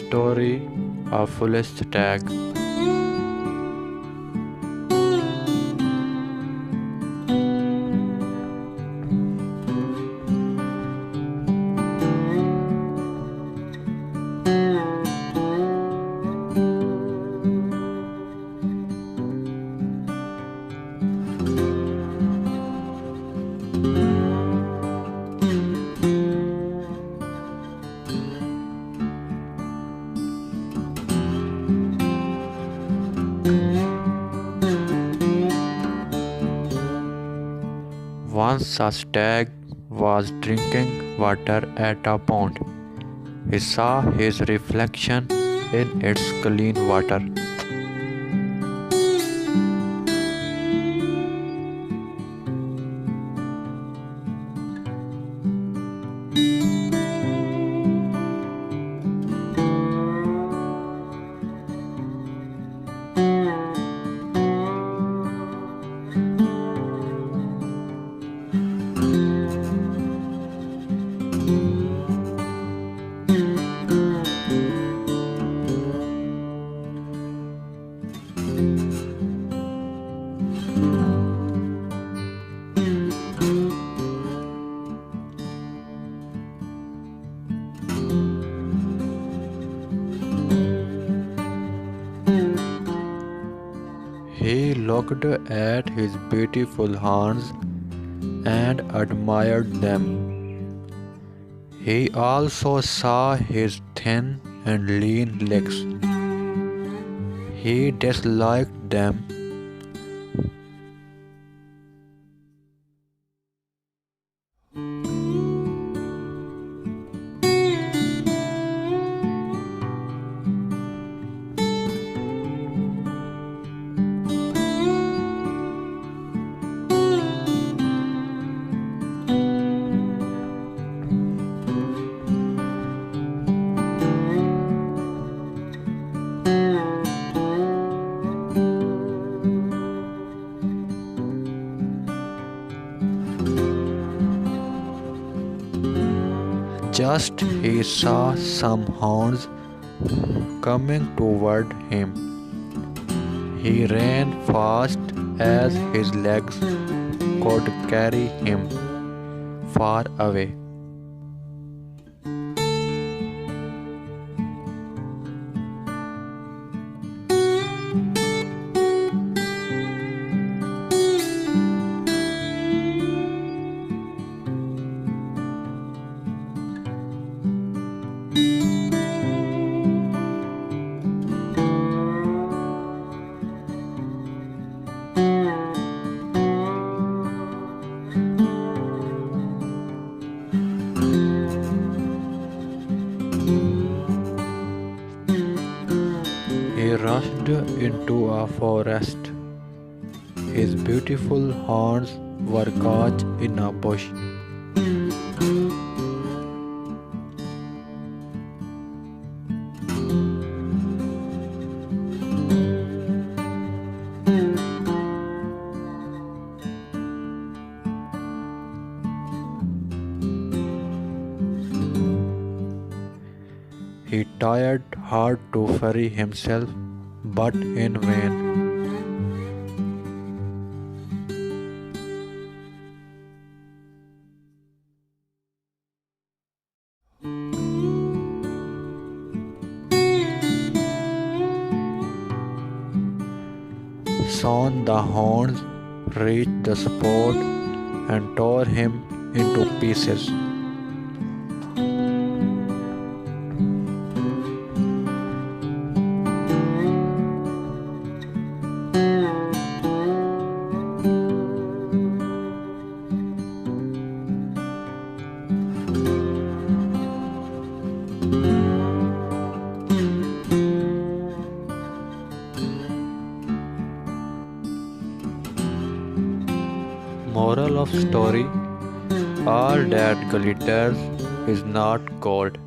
story of foolish stag. Once a stag was drinking water at a pond. He saw his reflection in its clean water. He looked at his beautiful horns and admired them. He also saw his thin and lean legs. He disliked them. Just he saw some hounds coming toward him. He ran fast as his legs could carry him far away. He rushed into a forest. His beautiful horns were caught in a bush. He tried hard to free himself, but in vain. Soon the hounds reached the spot and tore him into pieces. Moral of story: all that glitters is not gold.